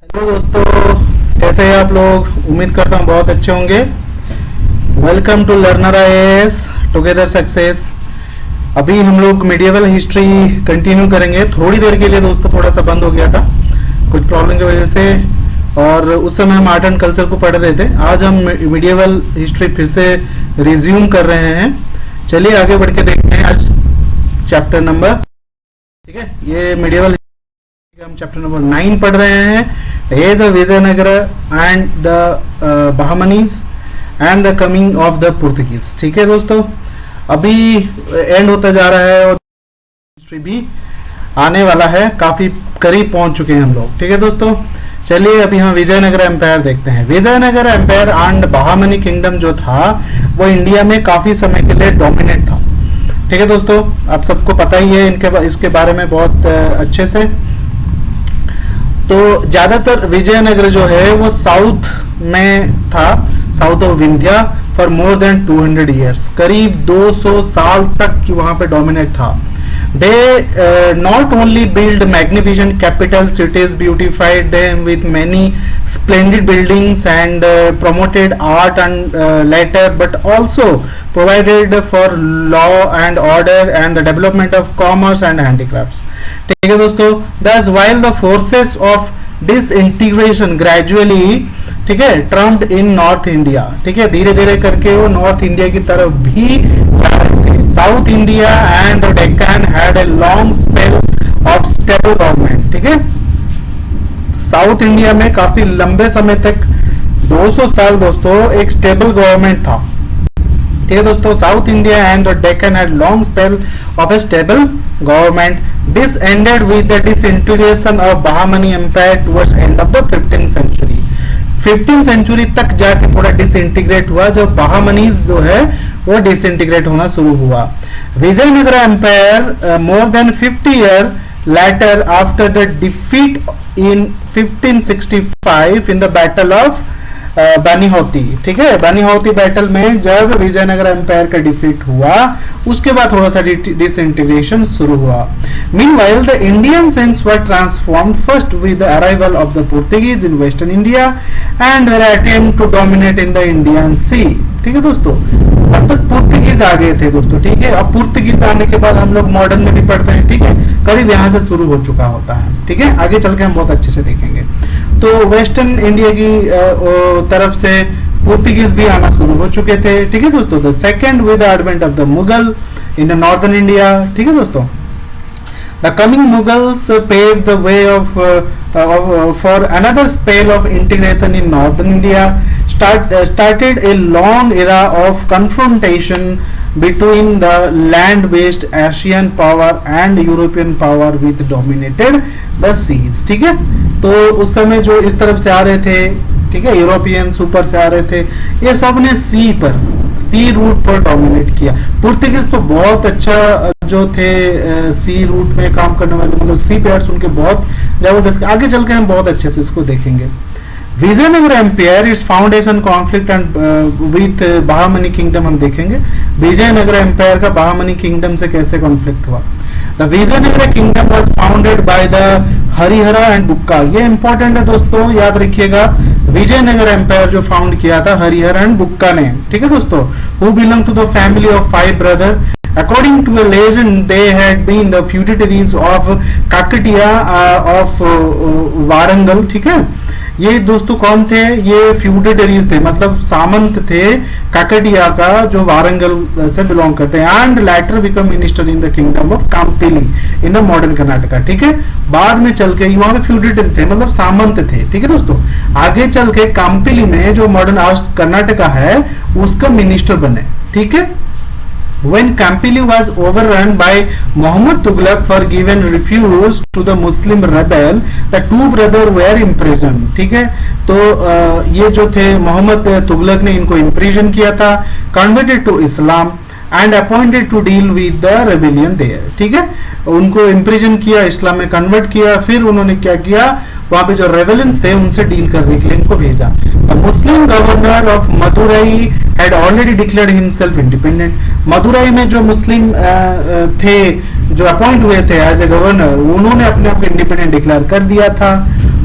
Hello दोस्तों, कैसे हैं आप लोग। उम्मीद करता हूँ बहुत अच्छे होंगे। Welcome to learner IAS together success. अभी हम लोग मिडिएवल हिस्ट्री कंटिन्यू करेंगे। थोड़ी देर के लिए दोस्तों थोड़ा सा बंद हो गया था कुछ प्रॉब्लम की वजह से, और उस समय हम आर्ट एंड कल्चर को पढ़ रहे थे। आज हम मिडिएवल हिस्ट्री फिर से रिज्यूम कर रहे हैं। चलिए आगे बढ़ के देखते हैं आज चैप्टर नंबर, ठीक है, ये मिडिएवल हम चैप्टर नंबर 9 पढ़ रहे हैं। Age of Vijayanagara and the Bahmanis and the coming of the Portuguese. ठीक है दोस्तों, अभी एंड होता जा रहा है और हिस्ट्री भी आने वाला है, काफी करीब पहुंच चुके हैं हम लोग। ठीक है दोस्तों, चलिए अभी हम विजयनगर एम्पायर देखते हैं। Vijayanagar empire and Bahmani kingdom जो था वो इंडिया में काफी समय के लिए डोमिनेट था। ठीक है दोस्तों, आप सबको पता ही है इसके बारे में बहुत अच्छे से। तो ज्यादातर विजयनगर जो है वो साउथ में था, south of Vindhya, for more than 200 years, करीब 200 साल तक वहां पे डोमिनेट था। They not only built magnificent capital cities, beautified them with many splendid buildings and promoted art and letter, but also provided for law and order and the development of commerce and handicrafts. ठीक है दोस्तों, thus while the forces of disintegration gradually, ठीक है, termed इन north India, ठीक है, धीरे धीरे करके वो नॉर्थ इंडिया की तरफ भी जा रहे थे। South India and Deccan had a long spell of stable government. ठीक है, साउथ इंडिया में काफी लंबे समय तक 200 साल दोस्तों एक स्टेबल गवर्नमेंट था। ठीक है दोस्तों, south India and Deccan had long spell of a stable government. This ended with the disintegration of Bahmani empire towards end of the 15th century. 15th century तक जाके थोड़ा डिसइंटीग्रेट हुआ, जब बहामनीज जो है वो डिसइंटीग्रेट होना शुरू हुआ। Vijayanagara empire more than 50 year later after the defeat in 1565 in the battle of Bannihatti. ठीक है, बानीहोती बैटल में जब विजयनगर एम्पायर का डिफीट हुआ उसके बाद थोड़ा सा डिसइंटीग्रेशन शुरू हुआ। Meanwhile, the Indians were transformed first with the arrival of the Portuguese in Western India and their attempt to dominate in the Indian Sea. ठीक है दोस्तों, अब तक पुर्तगीज आ गए थे दोस्तों। ठीक है, अब पुर्तगीज आने के बाद हम लोग मॉडर्न में भी पढ़ते हैं। ठीक है, करीब यहाँ से शुरू हो चुका होता है। ठीक है, आगे चल के हम बहुत अच्छे से देखेंगे। तो वेस्टर्न इंडिया की तरफ से पुर्तगीज भी आना शुरू हो चुके थे। ठीक है दोस्तों, the second with the advent of the Mughal in northern India. ठीक है दोस्तों, the coming Mughals paved the way for another spell of integration in northern India. Started a long era of confrontation between the land-based Asian power and European power with dominated the seas. ठीक है, तो उस समय जो इस तरफ से आ रहे थे, ठीक है, यूरोपियंस ऊपर से आ रहे थे, ये सब ने सी रूट पर डोमिनेट किया। पुर्तगीज तो बहुत अच्छा जो थे सी रूट में काम करने वाले, मतलब सी पेयर्स उनके बहुत जबरदस्त। आगे चल के हम बहुत अच्छे से इसको देखेंगे। Vijayanagar empire its foundation conflict and with Bahmani kingdom हम देखेंगे। विजयनगर एम्पायर का बहामनी किंगडम से कैसे कॉन्फ्लिक्ट हुआ। The Vijayanagar kingdom was founded by the Harihara and Bukka. ये इंपॉर्टेंट है दोस्तों, याद रखिएगा। विजयनगर एम्पायर जो फाउंड किया था हरिहरा एंड बुक्का ने। ठीक है दोस्तों, who belong to the family of 5 brother. According to a legend, they had been the feudatories of Kakatiya of Warangal. ठीक है, ये दोस्तों कौन थे, ये फ्यूडेटरीज थे, मतलब सामंत थे काकटिया का, जो वारंगल से बिलोंग करते हैं। And later become minister in the kingdom of Kampili in the modern Karnataka. ठीक है, बाद में चल के वहां पे फ्यूडेटरी थे, मतलब सामंत थे। ठीक है दोस्तों, आगे चल के काम्पिली में जो मॉडर्न आज कर्नाटका है उसका मिनिस्टर बने। ठीक है, when Kampili was overrun by Muhammad Tughlaq for giving refuge to the Muslim rebel, the two brothers were imprisoned. ठीक है, तो ये जो थे मोहम्मद तुगलक ने इनको इम्प्रिजन किया था, converted to Islam and appointed to deal with the rebellion there. ठीक है, उनको इम्प्रिजन किया, इस्लाम में कन्वर्ट किया, फिर उन्होंने क्या किया, वहां पे जो रेवेलेंस थे उनसे डील करने के लिए इनको भेजा। Muslim governor of Madurai had already declared himself independent. Madurai में जो मुस्लिम थे जो अपॉइंट हुए थे एज ए गवर्नर, उन्होंने अपने आप को इंडिपेंडेंट डिक्लेयर कर दिया था।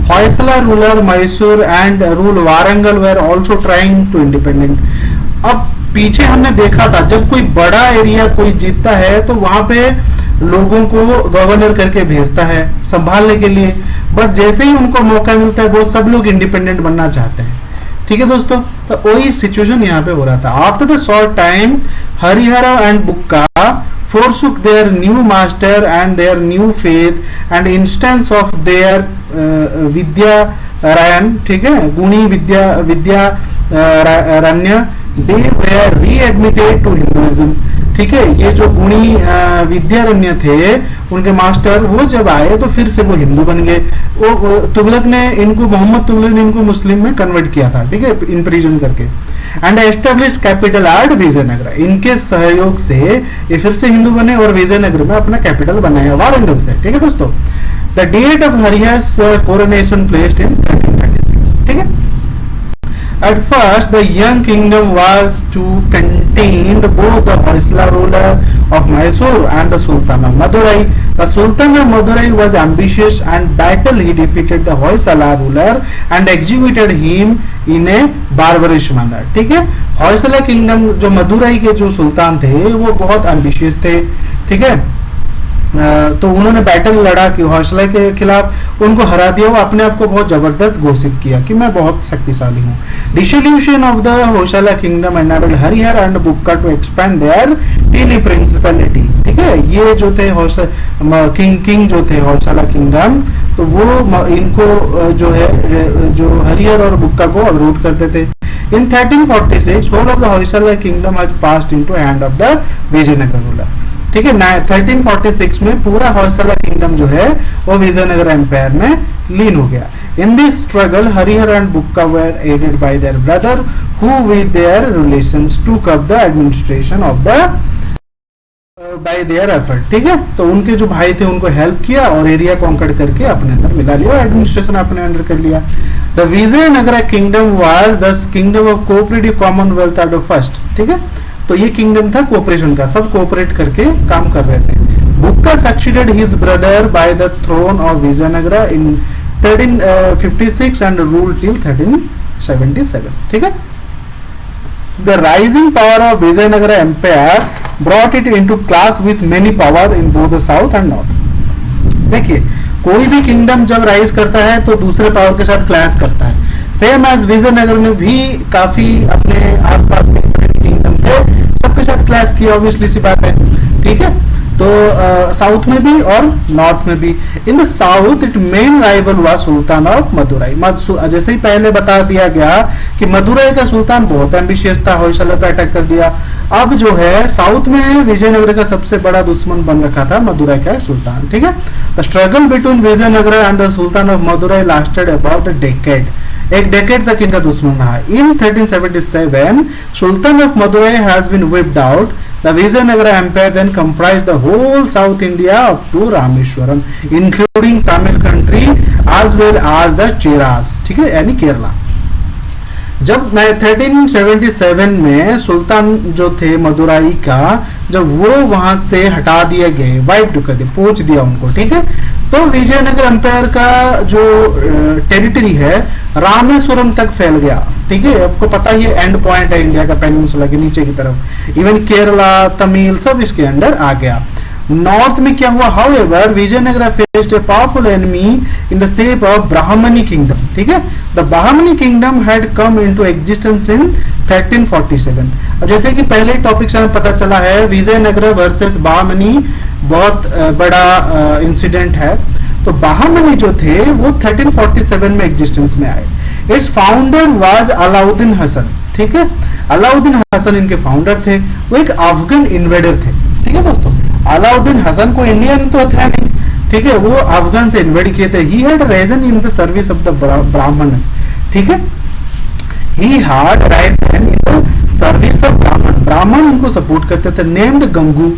Hoysala ruler Mysore and rule Warangal were also trying to independent. अब पीछे हमने देखा था जब कोई बड़ा एरिया कोई जीतता है तो वहां पे लोगों को गवर्नर करके भेजता है संभालने के लिए, बट जैसे ही उनको मौका मिलता है वो सब लोग इंडिपेंडेंट बनना चाहते हैं। ठीक है दोस्तों, तो वही सिचुएशन यहाँ पे हो रहा था। After the short time Harihar and Bukka forsook their new master and their new faith and instance of their Vidya Ryan, ठीक है, गुणी विद्या रण्य, they were readmitted to Hinduism। ठीक है, ये जो गुणी विद्यारण्य थे उनके मास्टर वो जब आए तो फिर से वो हिंदू बन गए। वो तुगलक ने इनको, मोहम्मद तुगलक ने इनको मुस्लिम में कन्वर्ट किया था, ठीक है, इम्प्रिजन करके। And established capital at Vijayanagar, इनके सहयोग से ये फिर से हिंदू बने और विजयनगर में अपना कैपिटल बनाया वारंगल से। ठीक है दोस्तों, the date of Harihara's coronation placed in 1336। ठीक है, at first the young kingdom was to contain both the Hoysala ruler of Mysore and the Sultan of Madurai. The Sultan of Madurai was ambitious and battle he defeated the Hoysala ruler and executed him in a barbarous manner। ठीक है, Hoysala kingdom जो मदुराई के जो सुल्तान थे वो बहुत ambitious थे। ठीक है, तो उन्होंने बैटल लड़ा कि होयसला के खिलाफ, उनको हरा दिया, वो अपने आप को बहुत जबरदस्त घोषित किया कि मैं बहुत शक्तिशाली हूँ। Dissolution of the Hoysala kingdom enabled Harihara and Bukka to expand their tiny principality. ठीक है, ये जो थे किंग जो थे होयसला किंगडम, तो वो इनको जो है जो हरिहर और बुक्का को अवरोध करते थे। इन 1346 whole of the Hoysala kingdom has passed into hand of the Vijayanagar ruler. ठीक है, 1346 में पूरा होयसला किंगडम जो है वो विजयनगर एम्पायर में लीन हो गया। In this struggle Harihara and Bukka were aided by their brother who with their relations took up the administration of the by their effort. ठीक है, तो उनके जो भाई थे उनको हेल्प किया और एरिया कॉन्कर करके अपने अंदर मिला लिया, एडमिनिस्ट्रेशन अपने अंदर कर लिया। The Vijayanagar kingdom was the kingdom of cooperative commonwealth at first. ठीक है, तो ये किंगडम था कोऑपरेशन का, सब कोऑपरेट करके काम कर रहे थे। Bukka succeeded his brother by the throne of Vijayanagar in 1356 and ruled till 1377। ठीक है, the rising power of Vijayanagar empire brought it into class with many power in both the south and north. देखिए, कोई भी किंगडम जब राइज करता है तो दूसरे पावर के साथ क्लैश करता है। सेम एज विजयनगर में भी काफी अपने आसपास के किंगडम थे, सबके साथ क्लैश किया, ऑब्वियसली सी बात है। ठीक है, तो साउथ में भी और नॉर्थ में भी। इन the south it main rival हुआ सुल्तान ऑफ मदुराई। जैसे ही पहले बता दिया गया कि मदुराई का सुल्तान बहुत एम्बिशियस था, होयसला पे अटैक कर दिया। अब जो है साउथ में विजयनगर का सबसे बड़ा दुश्मन बन रखा था मदुराई का सुल्तान। ठीक है, the struggle between Vijayanagar and the sultan of Madurai lasted about a decade. एक डेकेड तक इनका दुश्मन रहा। In 1377 sultan of Madurai has been whipped out. The Vijayanagara Empire then comprised the whole South India up to Rameshwaram, including Tamil country as well as the Cheras। ठीक है, यानी केरला। जब 1377 में सुल्तान जो थे मदुराई का, जब वो वहां से हटा दिए गए, वाइप कर दिया, पोंछ दिया उनको। ठीक है, तो विजयनगर एम्पायर का जो टेरिटरी है रामेश्वरम तक फैल गया। ठीक है, आपको पता ही एंड पॉइंट है इंडिया का, पेनिनसुला के नीचे की तरफ। इवन केरला, तमिल सब इसके अंडर आ गया। नॉर्थ में क्या हुआ, however Vijayanagar faced a powerful enemy in the shape of Brahmani kingdom. ठीक है, the Brahmani kingdom had come into existence in 1347। अब जैसे कि पहले टॉपिक से हमें पता चला है, विजयनगर वर्सेस बहामनी बहुत बड़ा इंसिडेंट है। तो बहामनी जो थे वो 1347 में एग्जिस्टेंस में आए। Its founder was Alauddin Hasan. ठीक है, अलाउद्दीन हसन इनके फाउंडर थे। वो एक अफगान इन्वेडर थे। ठीक है दोस्तों, अलाउद्दीन हसन को इंडियन तो था नहीं, ठीक है, वो अफगान से इन्वेड किए थे। He had risen in the service of the Brahmans. ठीक है, he had risen in the service of Brahman. ब्राह्मण इनको सपोर्ट करते थे। नेम्ड गंगू।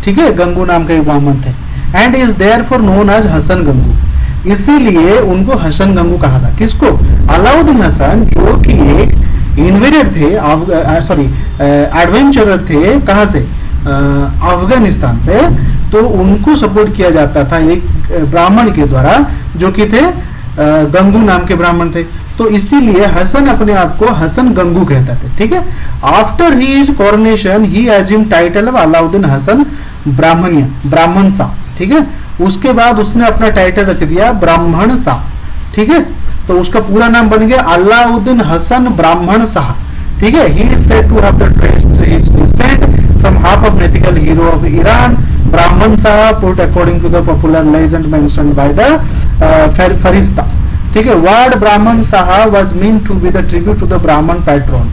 ठीक है, गंगू नाम के ब्राह्मण थे। And is therefore known as Hasan Gangu. इसीलिए उनको हसन गंगू कहा था। किसको? अलाउद्दीन हसन, जो कि एक इन्वेडर थे, सॉरी एडवेंचरर थे। कहां से? अफगानिस्तान से। तो उनको सपोर्ट किया जाता था एक ब्राह्मण के द्वारा, जो कि थे गंगू नाम के ब्राह्मण थे, तो इसीलिए हसन अपने आप को हसन गंगू कहते थे, ठीक है। After his coronation he assume title of Alauddin Hasan Brahman Shah, ठीक है। उसके बाद उसने अपना टाइटल रख दिया ब्राह्मण शाह, ठीक है। तो उसका पूरा नाम बन गया अलाउद्दीन हसन ब्राह्मण शाह, ठीक है। He is said to have the traced his descent from half of mythical hero of Iran Brahman Shah put according to the popular legend mentioned by the Firishta, ठीक है। Word Brahman Shah was mean to be the tribute to the Brahman patron,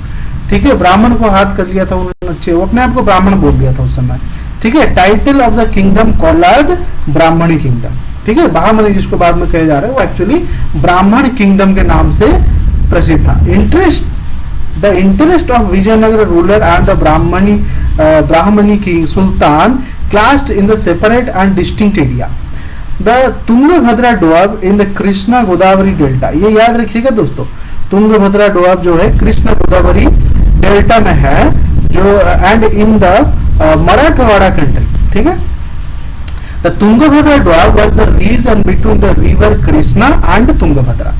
ठीक है। ब्राह्मण को हाथ कर लिया था उन्होंने, वो अपने आप को ब्राह्मण बोल दिया था उस समय, ठीक है। Title of the kingdom called Brahmani kingdom, ठीक है। बहामनी जिसको बाद में कहे जा रहा है वो एक्चुअली ब्राह्मण किंगडम के नाम से प्रसिद्ध था। The interest of Vijayanagar ruler and the Brahmani king sultan clashed in the separate and distinct area the Tungabhadra doab in the Krishna Godavari delta. ये याद रखिएगा दोस्तों, तुंगभद्रा डोआब जो है कृष्णा गोदावरी डेल्टा में है, जो and in the Marathwada country, ठीक है। The Tungabhadra Doab was the region between the river Krishna and Tungabhadra,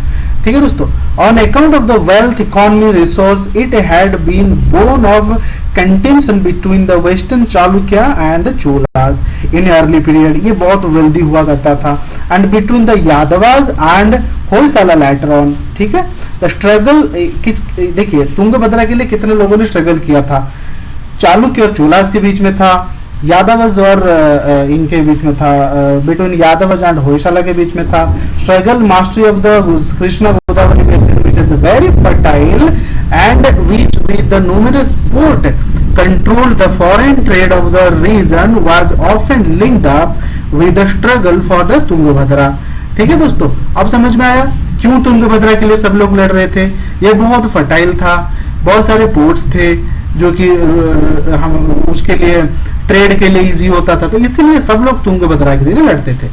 ठीक है दोस्तों। On account of the wealth, economy, resource, it had been born of contention between the Western Chalukya and the Cholas in early period। ये बहुत wealthy हुआ करता था, and between the Yadavas and Hoysala later on, ठीक है। The struggle, देखिए तुंगभद्रा के लिए कितने लोगों ने स्ट्रगल किया था, चालुक्य और चोलास के बीच में था, यादवज और इनके बीच में था, बिटवीन यादवज एंड होयसाला के बीच में था। Struggle mastery of the Krishna Godavari basin which is very fertile and which with the numerous port control the foreign trade of the region was often linked up with the struggle for the Tungabhadra, ठीक है दोस्तों। अब समझ में आया क्यों तुंगभद्रा के लिए सब लोग लड़ रहे थे। ये बहुत फर्टाइल था, बहुत सारे पोर्ट्स थे जो कि हम उसके लिए ट्रेड के लिए इजी होता था, तो इसीलिए सब लोग तुंगभद्रा के लिए लड़ते थे।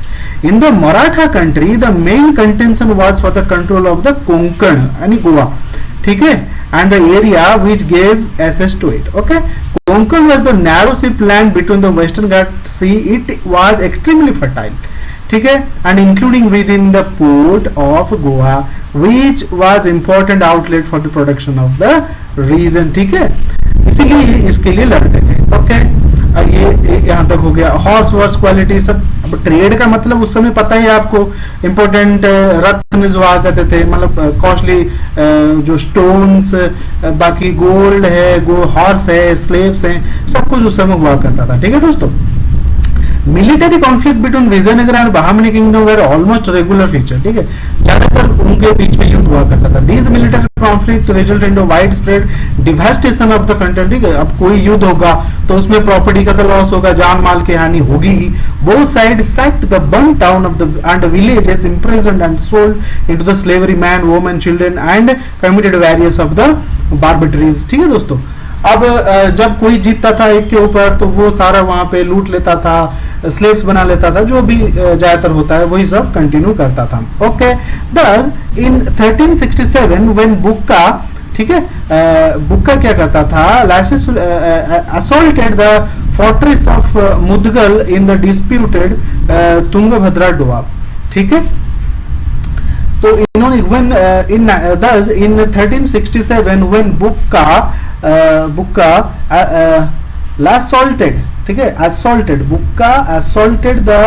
In the Maratha country the main contention was for the control of the Konkan यानी गोवा, ठीक है, and the area which gave access to it, okay. Konkan was the narrow strip land between the western Ghat sea, it was extremely fertile, ठीक है, and including within the port of Goa which was important outlet for the production of the region, ठीक है। इसीलिए इसके लिए लड़ते थे, okay. ये यहाँ तक हो गया। हॉर्स वर्स क्वालिटी सब, अब ट्रेड का मतलब उस समय पता ही आपको, इंपॉर्टेंट रत्न जो हुआ करते थे, मतलब कॉस्टली जो स्टोन्स, बाकी गोल्ड है, हॉर्स है, स्लेव्स हैं, सब कुछ उस समय हुआ करता था, ठीक है दोस्तों। Military conflict between Vijayanagar and Bahmani kingdom were almost regular feature, ठीक है, ज्यादातर उनके बीच में युद्ध हुआ करता था। This military conflict result in wide spread devastation of the country, ठीक है। अब कोई युद्ध होगा तो उसमें प्रॉपर्टी का तो लॉस होगा, जान माल की हानि होगी ही। Both side sacked the burnt town of the and villages, imprisoned and sold into the slavery man, women, children and committed various of the barbaries, ठीक है दोस्तों। अब जब कोई जीतता था एक के ऊपर तो वो सारा वहां पे लूट लेता था, स्लेव्स बना लेता था, जो भी ज्यादातर होता है वही सब कंटिन्यू करता था, ओके। दस इन 1367 व्हेन बुक्का, ठीक है, बुक्का क्या करता था, assaulted the fortress of Mudgal in the disputed Tungabhadra doab, ठीक है। तो इन्होंने thus in 1367 when Bukka assaulted, ठीक है, Bukka assaulted the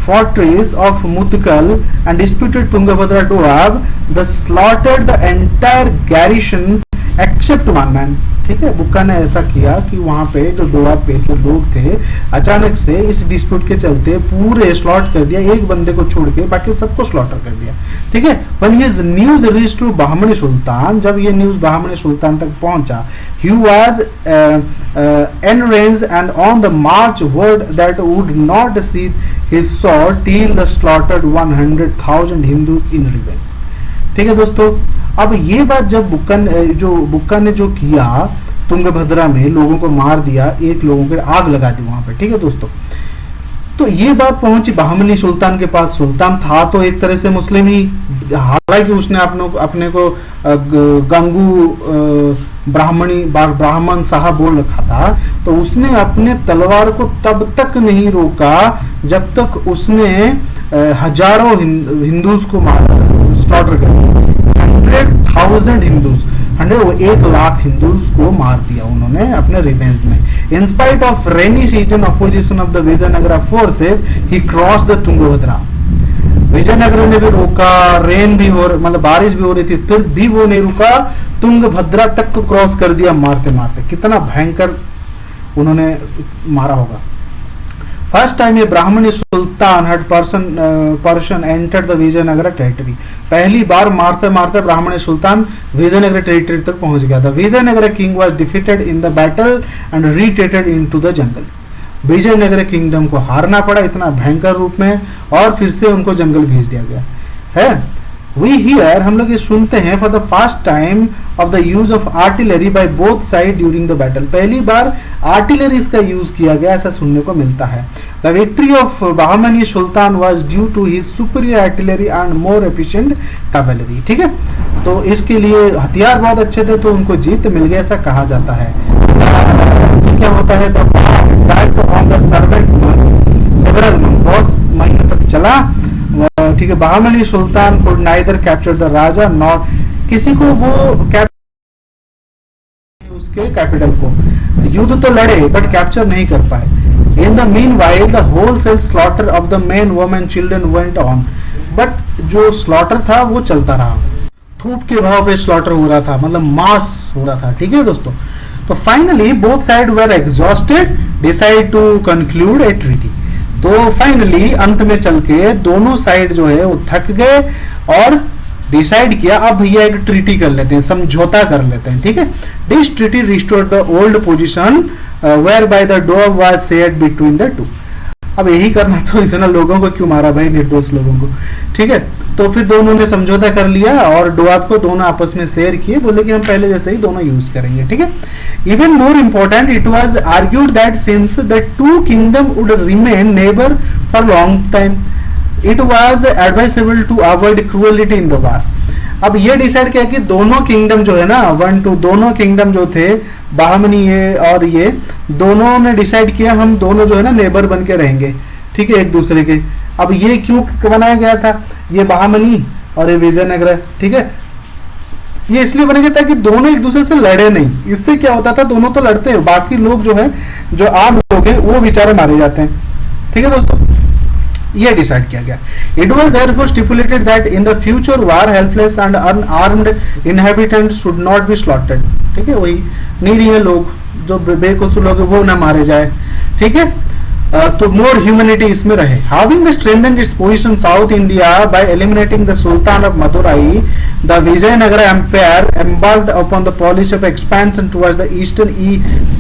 fortress of Mutkal and disputed Tungabhadra Doab, the slaughtered the entire garrison except one man, ठीक है। बुक्का ने ऐसा किया कि वहां पे जो डोआब पे जो लोग थे अचानक से इस डिस्प्यूट के चलते पूरे स्लॉट कर दिया, एक बंदे को छोड़ के बाकी सबको स्लॉटर कर दिया, ठीक है। When his news reached to Bahmani सुल्तान, जब ये न्यूज बहामनी सुल्तान तक पहुंचा, he was enraged and on the march word that would not cease his sword till the slaughtered 100,000 Hindus in revenge, ठीक है दोस्तों। अब ये बात जब बुक्का ने जो किया तुंगभद्रा में, लोगों को मार दिया, एक लोगों के आग लगा दी वहां पे, ठीक है दोस्तों। तो ये बात पहुंची बहामनी सुल्तान के पास। सुल्तान था तो एक तरह से मुस्लिम ही, हालांकि उसने अपने को गंगू ब्राह्मण साहब बोल रखा था, तो उसने अपने तलवार को तब तक नहीं रोका जब तक उसने हजारों हिंदूज को मारा, स्लॉटर कर दिया 100,000 हिंदूज, 1 लाख हिंदूज को मार दिया उन्होंने अपने रिवेंज में। In spite of rainy season opposition of the Vijayanagara forces he cross the Tungabhadra. Vijayanagar ने भी रोका, रेन भी हो मतलब बारिश भी हो रही थी, फिर भी वो नहीं रुका, तुंगभद्रा तक को क्रॉस कर दिया मारते मारते। कितना भयंकर उन्होंने मारा होगा। फर्स्ट टाइम ये Brahmani sultan had person enter the Vijayanagar territory. पहली बार मारते मारते ब्राह्मणी सुल्तान विजयनगर टेरिटरी तक पहुंच गया था। Vijayanagar king was defeated in the battle and retreated into the jungle. Vijayanagar kingdom को हारना पड़ा इतना भयंकर रूप में, और फिर से उनको जंगल भेज दिया गया है। We hear, हम लोग ये सुनते हैं for the first time of the use of artillery by both sides during the battle। पहली बार artillery का यूज किया गया ऐसा सुनने को मिलता है। The victory of Bahmani Sultan was due to his superior artillery and more efficient cavalry। ठीक है, तो इसके लिए हथियार बहुत अच्छे थे तो उनको जीत मिल गया ऐसा कहा जाता है। तो क्या होता है, the attack on the several months, बहुत महीनों तक चला। ठीक है, बहामनी सुल्तान could neither capture the Raja nor, किसी को वो उसके कैपिटल को, युद्ध तो लड़े बट कैप्चर नहीं कर पाए। In the mean while the wholesale slaughter of the main women children went on, but जो स्लॉटर था वो चलता रहा, थूप के भाव पे स्लॉटर हो रहा था, मतलब मास हो रहा था। ठीक है दोस्तों, तो finally both side were exhausted, decide to conclude a treaty. तो फाइनली अंत में चल के दोनों साइड जो है वो थक गए और डिसाइड किया अब भैया एक ट्रीटी कर लेते हैं, समझौता कर लेते हैं। ठीक है, this treaty restored the old position where by the dog was shared between the two. अब यही करना तो इतना लोगों को क्यों मारा भाई, निर्दोष लोगों को। ठीक है, तो फिर दोनों ने समझौता कर लिया और डोआब को दोनों आपस में शेयर किए, बोले कि हम पहले जैसे ही दोनों यूज करेंगे। ठीक है, even more important it was argued that since the two kingdom would remain neighbour for long time it was advisable to avoid cruelty in the war. अब ये डिसाइड किया कि दोनों किंगडम जो है ना, 1-2 दोनों किंगडम जो थे बाहमनी ये और ये दोनों ने डिसाइड किया हम दोनों जो है ना नेबर बन के रहेंगे। ठीक है, एक दूसरे के। अब ये क्यों बनाया गया था, ये बाहमनी और ये विजयनगर। ठीक है, ये इसलिए बना गया था कि दोनों एक दूसरे से लड़े नहीं। इससे क्या होता था, दोनों तो लड़ते हैं, बाकी लोग जो है जो आम लोग हैं वो बेचारे मारे जाते हैं। ठीक है दोस्तों, ये डिसाइड किया गया। It was therefore stipulated that in the future war helpless and unarmoured inhabitants should not be slaughtered. ठीक है, वही निरीह लोग जो बेकसूर लोग वो ना मारे जाए। ठीक है, तो मोर ह्यूमैनिटी इसमें रहे। Having strengthened its position South India by eliminating the Sultan of Madurai, the Vijayanagara Empire embarked upon the policy of expansion towards the eastern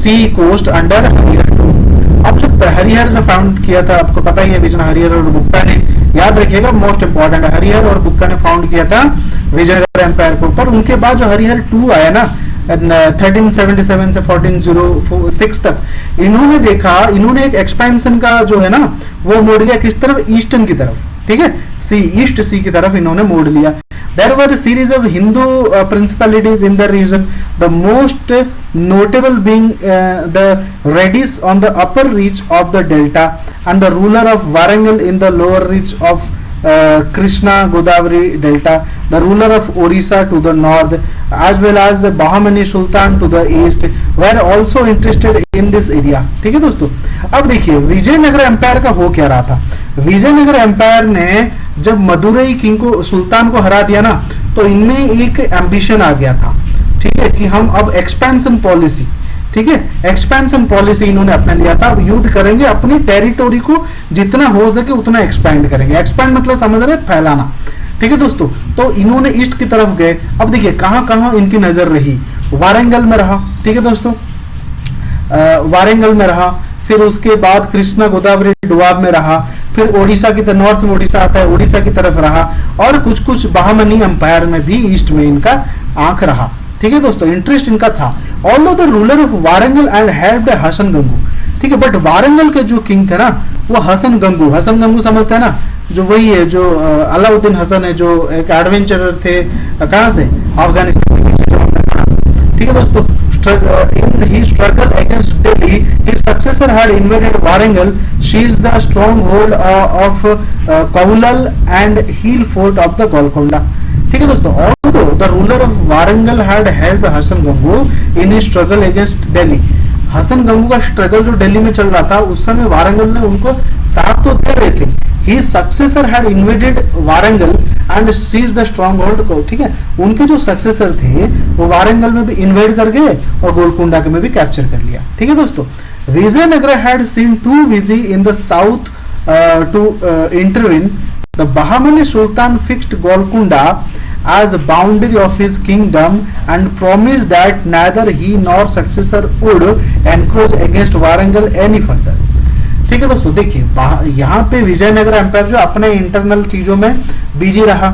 sea coast under Hariharan। अब जब हरिहर ने फाउंड किया था, आपको पता ही है, विजय हरिहर और बुक्का ने, याद रखिएगा मोस्ट इंपॉर्टेंट, हरिहर और बुक्का ने फाउंड किया था विजयनगर एम्पायर को। पर उनके बाद जो हरिहर 2 आया ना 1377 से 1406 तक, इन्होंने देखा, इन्होंने एक एक्सपेंशन का जो है ना वो मोड़ लिया किस तरफ, ईस्टर्न की तरफ। ठीक है, ईस्ट सी की तरफ इन्होंने मोड़ लिया। There were a series of Hindu principalities in the region, the most notable being the Redis on the upper reach of the delta and the ruler of Warangal in the lower reach of Krishna Godavari delta, the ruler of Orissa to the north, as well as the Bahmani Sultan to the east were also interested in this area। ठीक है दोस्तों, अब देखिए Vijayanagar empire का हो क्या रहा था। विजयनगर एम्पायर ने जब मदुरई किंग को, सुल्तान को हरा दिया ना, तो इनमें एक एम्बिशन आ गया था। ठीक है, कि हम अब एक्सपेंशन पॉलिसी, ठीक है, एक्सपेंशन पॉलिसी इन्होंने अपना लिया था। अब युद्ध करेंगे, अपनी टेरिटोरी को जितना हो सके उतना एक्सपेंड करेंगे। एक्सपेंड मतलब समझ रहे, फैलाना। ठीक है दोस्तों, तो इन्होंने ईस्ट की तरफ गए। अब देखिए कहां कहां इनकी नजर रही, वारंगल में रहा। ठीक है दोस्तों, वारंगल में रहा, फिर उसके बाद कृष्णा गोदावरी डोआब में रहा, फिर ओडिशा की तरफ, नॉर्थ में ओडिशा आता है, ओडिशा की तरफ रहा, और कुछ कुछ बाहमनी एम्पायर में भी ईस्ट में इनका आंख रहा। ठीक है दोस्तों, इंटरेस्ट इनका था। Although the ruler of Warangal and helped Hasan Gangu. ठीक है, बट वारंगल के जो किंग थे ना वो हसन गंगू, हसन गंगू समझते हैं ना, जो वही है जो अलाउद्दीन हसन है, जो एक एडवेंचरर थे, कहां से, अफगानिस्तान से। ठीक है दोस्तों, in his struggle against Delhi, his successor had invaded Warangal, seized the stronghold of Kaulal and Heel fort of the Golconda। ठीक है दोस्तों, although the ruler of Warangal had helped Hasan Gangu in his struggle against Delhi. Hasan Gangu का struggle जो दिल्ली में चल रहा था उस समय वारंगल ने उनको साथ तो दे रहे थे। His successor had invaded Warangal and seize the strong hold को, ठीक है, उनके जो सक्सेसर थे वो वारंगल में भी इन्वेड कर गए और गोलकुंडा के में भी कैप्चर कर लिया। ठीक है दोस्तों, Vijayanagar had seen too busy in the south to intervene. The Bahmani sultan fixed Golconda as boundary of his kingdom and promised that neither he nor successor would encroach against Warangal any further। ठीक है दोस्तों, देखिए यहाँ पे विजयनगर एम्पायर जो अपने internal चीजों में बिजी रहा।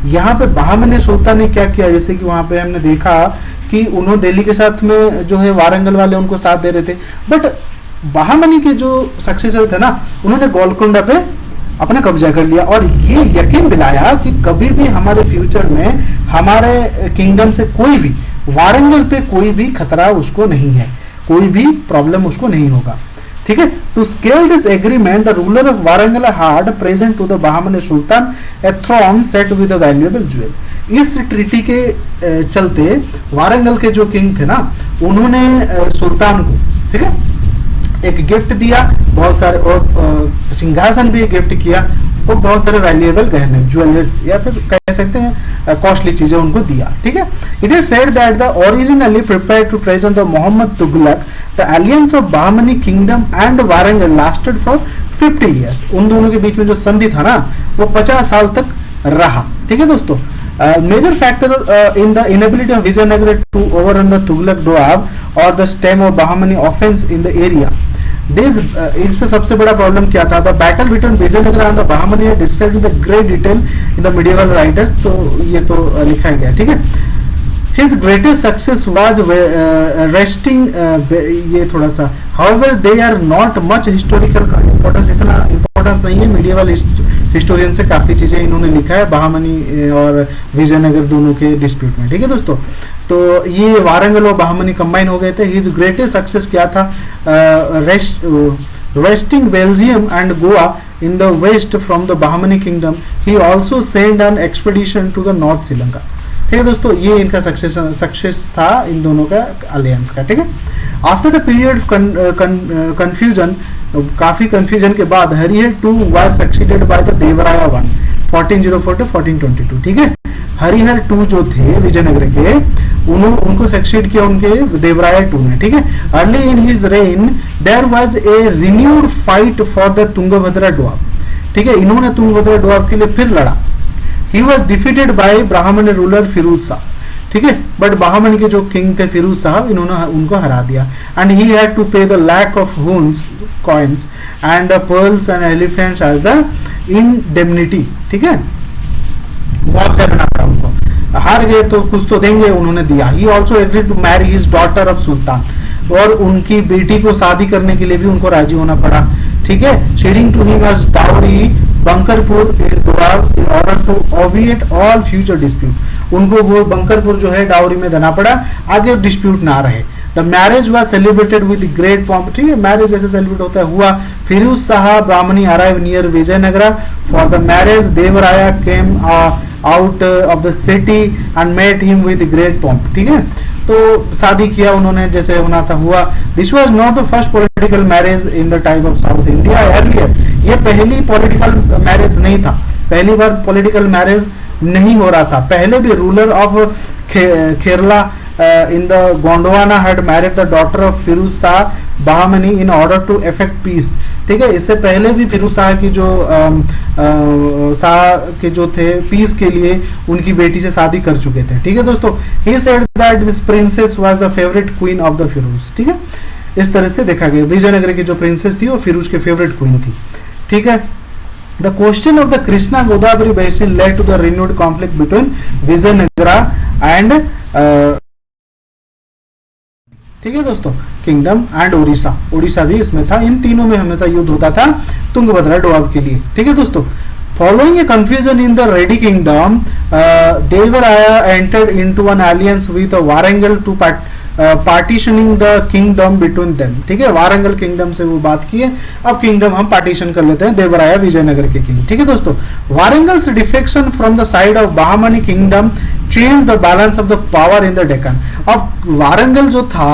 यहाँ पे बहामनी सुल्तान ने क्या किया, जैसे कि वहां पे हमने देखा कि उन्होंने दिल्ली के साथ में जो है वारंगल वाले उनको साथ दे रहे थे, बट बहामनी के जो सक्सेसर थे ना उन्होंने गोलकुंडा पे अपना कब्जा कर लिया और ये यकीन दिलाया कि कभी भी हमारे फ्यूचर में हमारे किंगडम से कोई भी वारंगल पे कोई भी खतरा उसको नहीं है, कोई भी प्रॉब्लम उसको नहीं होगा। ठीक है, to scale this agreement the ruler of Warangal had present to the Bahmani sultan a throne set with a valuable jewel. इस ट्रीटी के चलते वारंगल के जो किंग थे ना उन्होंने सुल्तान को, ठीक है, एक गिफ्ट दिया, बहुत सारे और सिंहासन भी गिफ्ट किया और बहुत सारे वैल्यूएबल गहने ज्वेलरीज या फिर कह सकते हैं कॉस्टली चीजें उनको दिया। ठीक है, it is said that the originally prepared to present the Mohammad Tughlaq the alliance of Bahmani kingdom and Warangal lasted for 50 years। उन दोनों के बीच में जो संधि था ना वो 50 साल तक रहा। ठीक है दोस्तों, major factor in the inability of Vijayanagar to overrun the Tughlaq doab और the stem of Bahmani offense in the area. This इस पे सबसे बड़ा प्रॉब्लम क्या था, the battle between Vijayanagar and the Bahmani described in the great detail in the medieval writers. तो ये तो लिखा गया। ठीक है, His greatest success was resting ये थोड़ा सा, however they are not much historical importance, इतना importance नहीं है। medieval historian से काफी चीजें इन्होंने लिखा है बहामनी और विजयनगर दोनों के डिस्प्यूट में। ठीक है दोस्तों, तो ये वारंगल और बहामनी कंबाइन हो गए थे। His greatest success क्या था, wresting Belgium and Goa in the west from the Bahmani kingdom। He also sent an expedition to the North Sri Lanka। ठीक है दोस्तों, ये इनका सक्सेस था इन दोनों का अलायंस का। ठीक है, आफ्टर द पीरियड कंफ्यूजन, काफी कंफ्यूजन के बाद Harihar 2 was succeeded by the देवराया 1 1404 to 1422। ठीक है, हरिहर 2 जो थे विजयनगर के उनको सक्सीड किया उनके देवराया 2 ने। ठीक है, early in his reign there was a renewed fight for the Tungabhadra doab. ठीक है, इन्होंने तुंगभद्रा डोआब के लिए फिर लड़ा। He was defeated by Brahmani ruler Firoz Shah. ठीक है, बट बहामनी के जो किंग थे फिरोज साहब, इन्होंने उनको हरा दिया। And he had to pay the lakh of wounds coins and pearls and elephants as the indemnity. ठीक है, मुआवजा देना पड़ा उनको, हार गए तो कुछ तो देंगे, उन्होंने दिया। He also agreed to marry his daughter of sultan, और उनकी बेटी को शादी करने के लिए भी उनको राजी होना पड़ा। ठीक है, shedding to him as dowry Bankapur in order to obviate all future dispute। उनको वो बंकरपुर जो है डाउरी में देना पड़ा, आगे डिस्प्यूट ना रहे। The marriage was celebrated with great pomp. ठीक है, मैरिज जैसे सेलिब्रेट होता है हुआ। Firoz Shah Bahmani arrive near Vijayanagara for the marriage. Devaraya came out of the city and met him with great pomp. ठीक है, तो शादी किया उन्होंने जैसे होना था हुआ। This was not the first political marriage in the time of south India earlier. ये पहली पॉलिटिकल मैरिज नहीं था, पहली बार पॉलिटिकल मैरिज नहीं हो रहा था। पहले भी ruler of Kerala in the Gondwana had married the daughter of Firoz Shah Bahmani in order to effect peace. ठीक है, इससे पहले भी फिरोज शाह की जो शाह के जो थे पीस के लिए उनकी बेटी से शादी कर चुके थे। ठीक है दोस्तों, he said that this princess was the favourite queen of the Firoz. ठीक है, इस तरह से देखा गया विजयनगर की जो प्रिंसेस थी वो फिरोज के फेवरेट क्वीन थी। ठीक है, the question of the Krishna Godavari basin led to the renewed conflict between Vijayanagara and ठीक है दोस्तों किंगडम एंड उड़ीसा। उड़ीसा भी इसमें था। इन तीनों में हमेशा युद्ध होता था तुंगभद्रा डोआब के लिए। ठीक है दोस्तों, following a confusion in the Reddi kingdom Devaraya entered into an alliance with Warangal partitioning the kingdom between them, ठीक है, वारंगल किंगडम से वो बात की है, अब किंगडम हम पार्टीशन कर लेते हैं देवराया विजयनगर के किंग, ठीक है दोस्तों। Warangal's defection from the side of Bahmani kingdom change the balance of the power in the Deccan. अब वारंगल जो था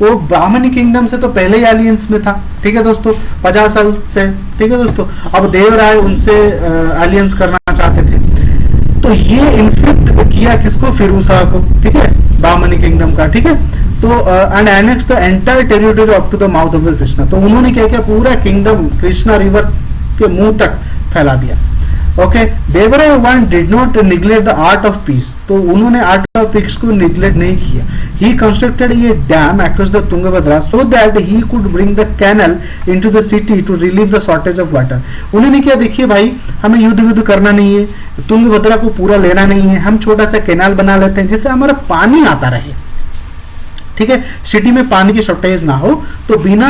वो ब्राह्मणी किंगडम से तो पहले ही एलियंस में था, ठीक है दोस्तों, 50 साल से, ठीक है दोस्तों। अब देवराय उनसे एलियंस करना चाहते थे, तो ये इन्फ्लिक्ट किया किसको, फिरोज शाह को, ठीक है, ब्राह्मणी किंगडम का, ठीक है। तो and annex the entire territory up to the mouth of the Krishna, तो उन्होंने क्या किया, पूरा किंगडम कृष्णा रिवर के मुंह तक फैला दिया। Okay, Devaraya one did not neglect the art of peace, तो उन्होंने आर्ट ऑफ पीस को निग्लेक्ट नहीं किया। He constructed a dam across the Tungabhadra so that he could bring the canal into the city to relieve the shortage of water. उन्होंने क्या, देखिए भाई, हमें युद्ध करना नहीं है, तुंगभद्रा को पूरा लेना नहीं है, हम छोटा सा कैनाल बना लेते हैं जिससे हमारा पानी आता रहे, ठीक है, सिटी में पानी की शॉर्टेज ना हो। तो बिना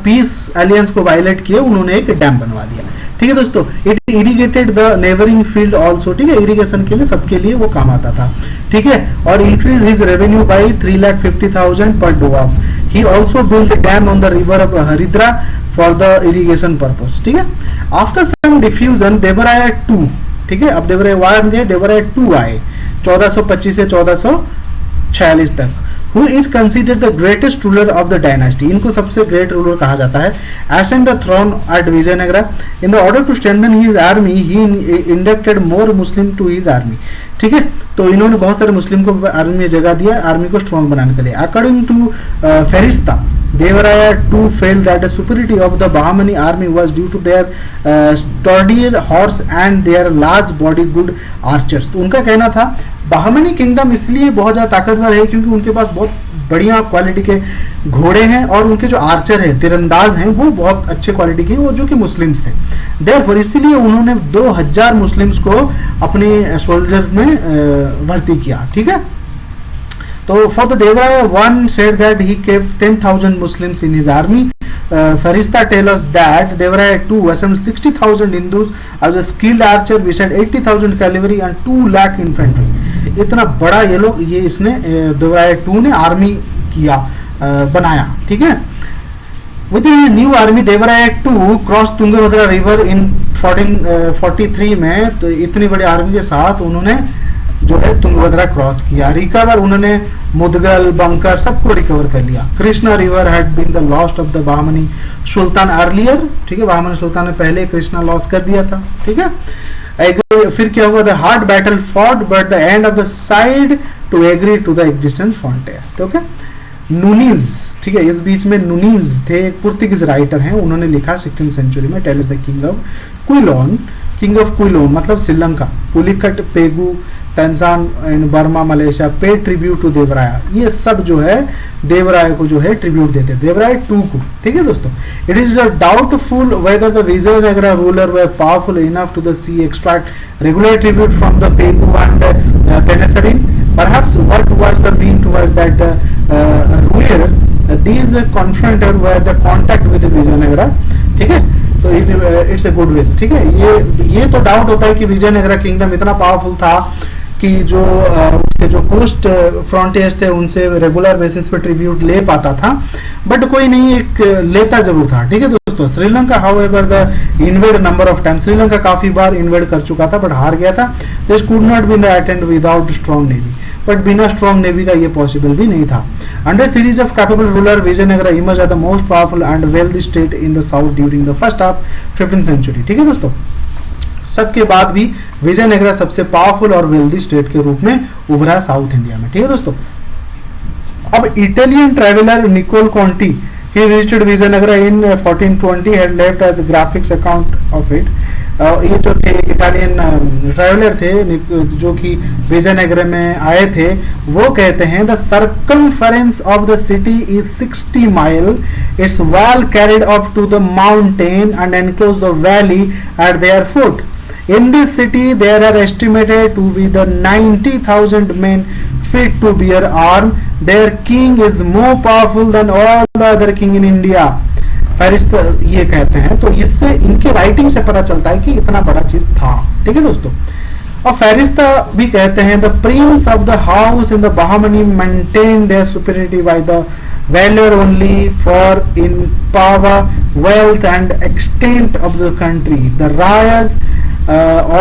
पीस एलियंस को वायलेट किए उन्होंने एक डैम बनवा दिया, ठीक है दोस्तों। It irrigated the neighbouring field also, ठीक है, इरिगेशन के लिए सबके लिए वो काम आता था, ठीक है, और इंक्रीज हिज रेवेन्यू बाई 3,50,000 पर doab. He also build dam on the river of Haridra for the irrigation purpose, ठीक है। आफ्टर सम डिफ्यूजन देवराया 2, ठीक है, अब देवराया 1 गए, देवराया 2 आए 1425 से 1446 तक। Who is considered the greatest ruler of the dynasty? इनको सबसे great ruler कहा जाता है। Ascend the throne at Vijayanagara. In the order to strengthen his army, he inducted more Muslim to his army. ठीक है, तो इन्होंने बहुत सारे मुस्लिम को आर्मी में जगह दिया, आर्मी को स्ट्रॉन्ग बनाने के लिए। According to Ferista, Devaraya too felt that the superiority of the Bahmani army was due to their sturdier horse and their large body good archers. तो उनका कहना था बहामनी किंगडम इसलिए बहुत ज्यादा ताकतवर है क्योंकि उनके पास बहुत बढ़िया क्वालिटी के घोड़े हैं और उनके जो आर्चर हैं, तीरंदाज हैं, वो बहुत अच्छे क्वालिटी के, वो जो कि मुस्लिम्स थे। देयरफॉर इसीलिए उन्होंने 2000 मुस्लिम्स को अपने सोल्जर में भर्ती किया, ठीक है। तो फॉर द देवराया one said that he kept 10,000 Muslims in his army. Farista tell us that Devaraya II assembled 60,000 Hindus as a skilled archer, beside 80,000 cavalry and 2 lakh infantry. इतना बड़ा ये लोग, ये इसने देवराया 2 ने आर्मी किया, बनाया, ठीक है। With a new army, Devaraya II crossed Tungabhadra river in 1443 में, तो इतनी बड़ी आर्मी के साथ उन्होंने जो है तुंगभद्रा क्रॉस किया। रिकवर उन्होंने मुदगल, बंकर सबको रिकवर कर लिया। Krishna river had been the lost of the Bahmani sultan earlier, ठीक है, बहामनी सुल्तान ने पहले कृष्णा लॉस कर दिया था, ठीक है। फिर क्या हुआ, the hard battle fought but the end of the side to agree to the existence frontier, ठीक है। नुनीज, ठीक है, इस बीच में नुनीज थे, एक पुर्तगीज राइटर हैं, उन्होंने लिखा 16th सेंचुरी में, tell is the king of Quilon, king of Quilon मतलब श्रीलंका, पुलिकट, पेगू, तंजान in Burma, Malaysia pay tribute to Devaraya. ये सब जो है देवराय को जो है ट्रिब्यूट देते हैं, देवराय 2 को, ठीक है दोस्तों। It is doubtful whether the Vijayanagara ruler were powerful enough to the sea extract regular tribute from the Pegu and Tenasserim. Perhaps what was the mean towards that the ruler these confronted were the contact with Vijayanagara, ठीक है। तो it's a good will, ठीक है। ये तो doubt होता है कि विजयनगरा किंगडम इतना पावरफुल था कि जो उसके जो कोस्ट फ्रंटियर्स थे उनसे रेगुलर बेसिस पे ट्रिब्यूट ले पाता था, बट कोई नहीं, एक लेता जरूर था, ठीक है दोस्तों। Sri Lanka however the invade number of time, Sri Lanka काफी बार इन्वेड कर चुका था बट हार गया था। This could not be attend without strong navy, but बिना स्ट्रॉन्ग नेवी का ये पॉसिबल भी नहीं था। Under series of capable ruler Vijayanagara emerge as the most powerful and wealthy state in the south during the first half 15th century, ठीक है दोस्तों। सबके बाद भी विजयनगरा सबसे पावरफुल और वेल्दी स्टेट के रूप में उभरा साउथ इंडिया में, ठीक है दोस्तों। अब Italian traveller Nicolo Conti, he visited Vijayanagara in 1420, had left as a graphics account of it. ये जो थे इटालियन ट्रैवलर थे जो कि विजयनगरा में आए थे, वो कहते हैं the circumference of the city is 60 mile, it's well carried up to the mountain and enclose the valley at their foot. In this city there are estimated to be the 90,000 men fit to bear arm. Their king is more powerful than all the other king in India. फरिश्त ये कहते हैं, तो इससे इनके writing से पता चलता है कि इतना बड़ा चीज था, ठीक है दोस्तों। और फेरिस्ता भी कहते हैं the prince of the house in the Bahmani maintain their superiority by the valor only for in power, wealth and extent of the country. The Rayas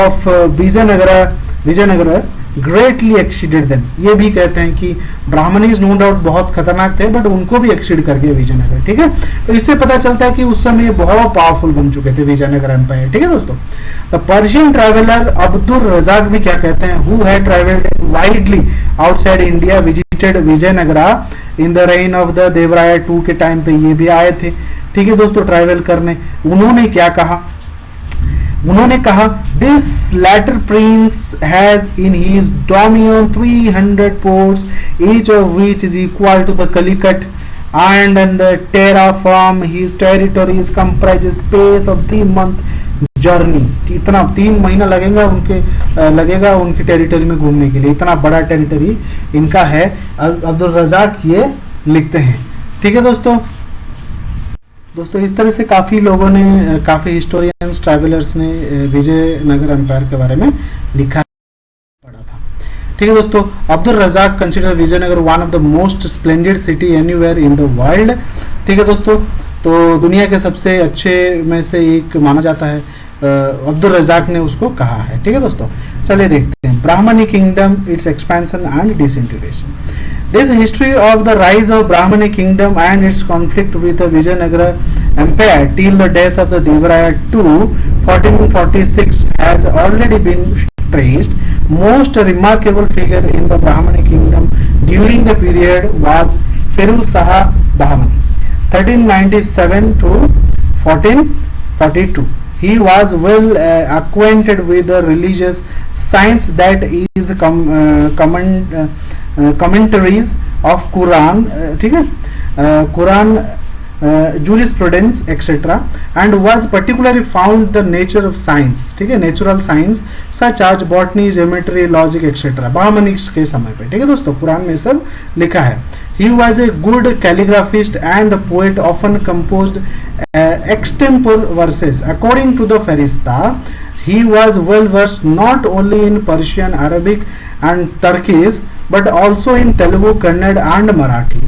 of Vijayanagara greatly exceeded them. ये भी कहते हैं कि ब्राह्मणीज नो डाउट बहुत खतरनाक थे, but उनको भी एक्सीड कर गया विजयनगर। ठीक है, तो इससे पता चलता है कि उस समय बहुत पावरफुल बन चुके थे विजयनगर एम्पायर। ठीक है दोस्तों, the Persian traveller Abdul Razzaq भी क्या कहते हैं, who had travelled widely outside India visited Vijayanagara in the reign of the Devaraya II के टाइम पे ये भी आए थे। ठीक है दोस्तों, ट्रैवल करने। उन्होंने क्या कहा, उन्होंने कहा this latter prince has in his dominion 300 ports, each of which is equal to the Calicut and terra from his territories comprise space of 3 month journey. इतना 3 महीना लगेगा उनकी टेरिटरी में घूमने के लिए, इतना बड़ा टेरिटरी इनका है। अब्दुल रजाक ये लिखते हैं। ठीक है दोस्तों, इस तरह से काफ़ी लोगों ने, काफ़ी हिस्टोरियंस ट्रैवलर्स ने विजयनगर एम्पायर के बारे में लिखा पढ़ा था। ठीक है दोस्तों, Abdul Razzaq consider Vijayanagar one of the most splendid city anywhere in the world. ठीक है दोस्तों, तो दुनिया के सबसे अच्छे में से एक माना जाता है, अब्दुल रजाक ने उसको कहा है। ठीक है दोस्तों, चलिए देखते हैं Brahmani kingdom, its expansion and disintegration. This history of the rise of Brahmani kingdom and its conflict with the Vijayanagara empire till the death of the Devaraya II 1446 has already been traced. Most remarkable figure in the Brahmani kingdom during the period was Firuz Shah Bahmani 1397 to 1442. He was well acquainted with the religious science, that is commentaries of Quran, ठीक है, Quran, jurisprudence etc. and was particularly found the nature of science, ठीक है, natural science such as botany, geometry, logic etc. Bahmanis के समय पे। ठीक है दोस्तों, कुरान में सब लिखा है। He was a good calligraphist and poet, often composed extempore verses. According to the Farista, he was well versed not only in Persian, Arabic and Turkish but also in Telugu, Kannada and Marathi.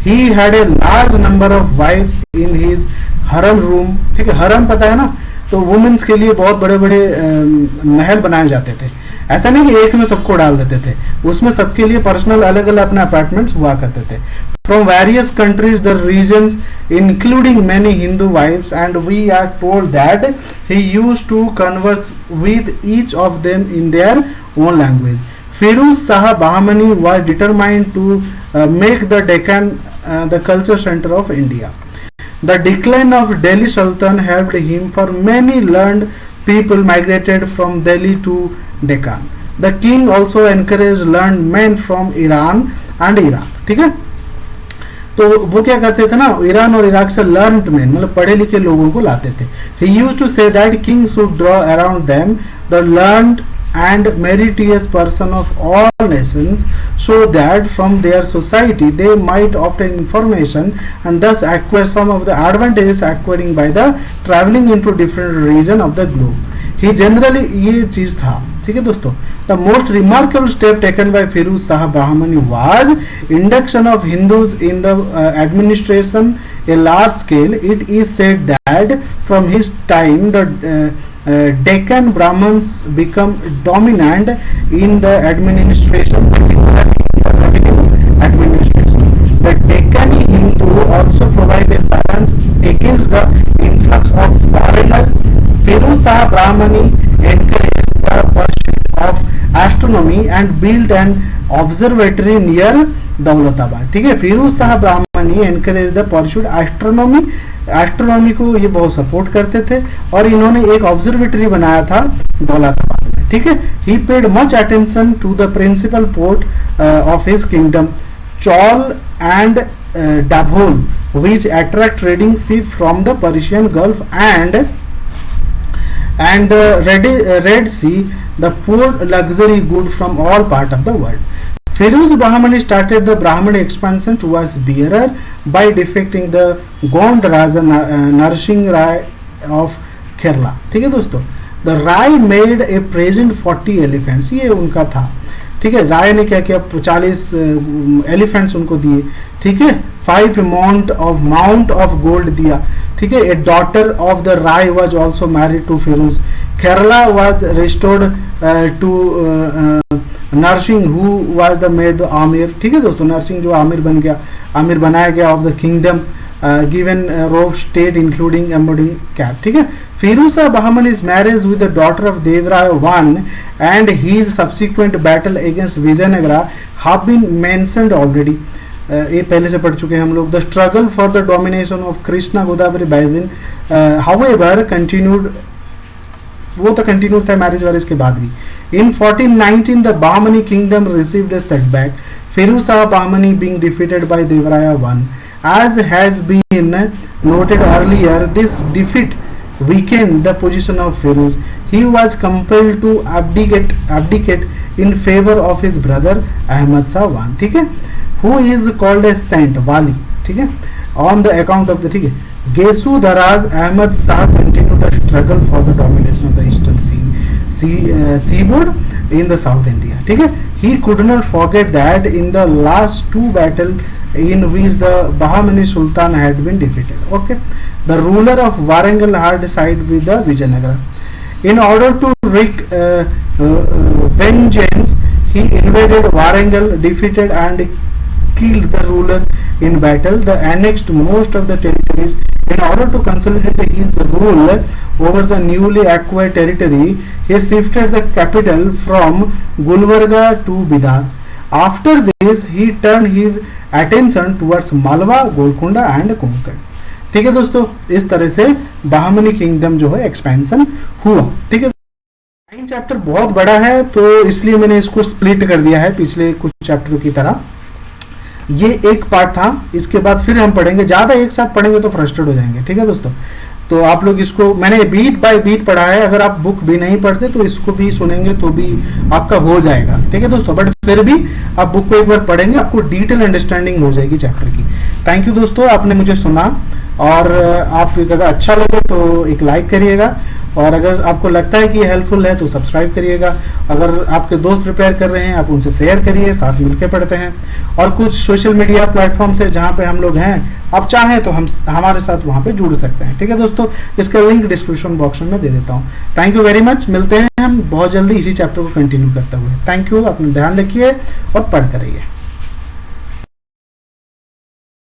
He had a large number of wives in his harem room। ठीक है, हरम पता है ना, तो women's के लिए बहुत बड़े बड़े महल बनाए जाते थे। ऐसा नहीं कि एक में सबको डाल देते थे, उसमें सबके लिए पर्सनल अलग अलग अपने अपार्टमेंट्स हुआ करते थे। From various countries, the regions, including many Hindu wives, and we are told that he used to converse with each of them in their own language. Firuz Shah Bahmani was determined to make the Deccan the culture center of India. The decline of Delhi Sultan helped him, for many learned people migrated from Delhi to Deccan. The king also encouraged learned men from Iran and Iraq। ठीक है, तो वो क्या करते थे ना, Iran और Iraq से लर्नड मैन, मतलब पढ़े लिखे लोगों को लाते थे। He used to say that king should draw around them the learned and meritorious person of all nations, so that from their society they might obtain information and thus acquire some of the advantages acquiring by the traveling into different region of the globe. He generally ये चीज था। ठीक है दोस्तों, the most remarkable step taken by Firuz Shah Bahmani was induction of Hindus in the administration a large scale. It is said that from his time the Deccan Brahmins become dominant in the administration, particularly in the revenue administration. The Deccan Hindu also provide a balance against the influx of foreigner. Firuz Shah Bahmani encouraged the pursuit of astronomy and built an observatory near Daulatabad. ठीक है, फिरोज शाह ब्राह्मणी encourage the pursuit astronomy को ये बहुत support करते थे, और इन्होंने एक ऑब्जर्वेटरी बनाया था दौलताबाद में। ठीक है, he paid much attention to the principal port of his kingdom, Chaul and Dabhol, which attract trading ship from the Persian Gulf and Red Sea, the poor luxury good from all part of the world. Firuz Bahmani started the Brahmani expansion towards Berar by defecting the Gond Raja Narsingh Rai of Kerala. ठीक है दोस्तों, the Rai made a present 40 elephants, ये उनका था, ठीक है। राय ने क्या किया, 40 एलिफेंट्स उनको दिए, ठीक है। 5 माउंट ऑफ गोल्ड दिया, ठीक है। A daughter of the Rai was also married to Firoz. Kerala was restored to Narasimha who was the made amir, ठीक है दोस्तों। नरसिंह जो आमिर बन गया, आमिर बनाया गया ऑफ द किंगडम, गिवन रोब स्टेट इंक्लूडिंग एम्बोडिंग कैप, ठीक है। Firuz Shah Bahmani's marriage with the daughter of Devraya I and his subsequent battle against Vijayanagara have been mentioned already. ये पहले से पढ़ चुके हैं हम लोग। The struggle for the domination of Krishna Godavari basin however continued, वो तो कंटिन्यू था मैरिज वैरिज के बाद भी। In 1419 the Bahmani kingdom received a setback, Firuz Shah Bahmani being defeated by Devraya I. As has been noted earlier, this defeat weakened the position of Firuz. He was compelled to abdicate in favor of his brother Ahmad Shah I, ठीक है, who is called as Saint Wali, ठीक है, on the account of the, ठीक है। Gesu Daraz Ahmad Shah continued the struggle for the domination of the eastern seaboard in the South India, ठीक है। He could not forget that in the last 2 battles in which the Bahmani Sultan had been defeated, okay, the ruler of Warangal had sided with the Vijayanagara. In order to wreak vengeance, he invaded Warangal, defeated and killed the ruler in battle. The annexed most of the territories. In order to consolidate his rule over the newly acquired territory, he shifted the capital from Gulbarga to Bidar. After this, he turned his attention towards Malwa, Golconda and Konkan, ठीक है दोस्तों। इस तरह से बाहमनी kingdom जो है expansion हुआ, ठीक है। 9 चैप्टर बहुत बड़ा है तो इसलिए मैंने इसको स्प्लिट कर दिया है पिछले कुछ चैप्टरों की तरह। ये एक पार्ट था, इसके बाद फिर हम पढ़ेंगे, ज्यादा एक साथ पढ़ेंगे तो फ्रस्ट्रेट हो जाएंगे, ठीक है दोस्तों। तो आप लोग इसको, मैंने बीट बाय बीट पढ़ा है, अगर आप बुक भी नहीं पढ़ते तो इसको भी सुनेंगे तो भी आपका हो जाएगा, ठीक है दोस्तों। बट फिर भी आप बुक को एक बार पढ़ेंगे, आपको डिटेल अंडरस्टैंडिंग हो जाएगी चैप्टर की। थैंक यू दोस्तों, आपने मुझे सुना, और आप अगर अच्छा लगे तो एक लाइक करिएगा, और अगर आपको लगता है कि ये हेल्पफुल है तो सब्सक्राइब करिएगा। अगर आपके दोस्त प्रिपेयर कर रहे हैं आप उनसे शेयर करिए, साथ मिलकर पढ़ते हैं। और कुछ सोशल मीडिया प्लेटफॉर्म से जहाँ पे हम लोग हैं, आप चाहें तो हम हमारे साथ वहाँ पे जुड़ सकते हैं, ठीक है दोस्तों। इसका लिंक डिस्क्रिप्शन बॉक्स में मैं दे देता हूँ। थैंक यू वेरी मच, मिलते हैं हम बहुत जल्दी इसी चैप्टर को कंटिन्यू करते हुए। थैंक यू, अपना ध्यान रखिए और पढ़ते रहिए।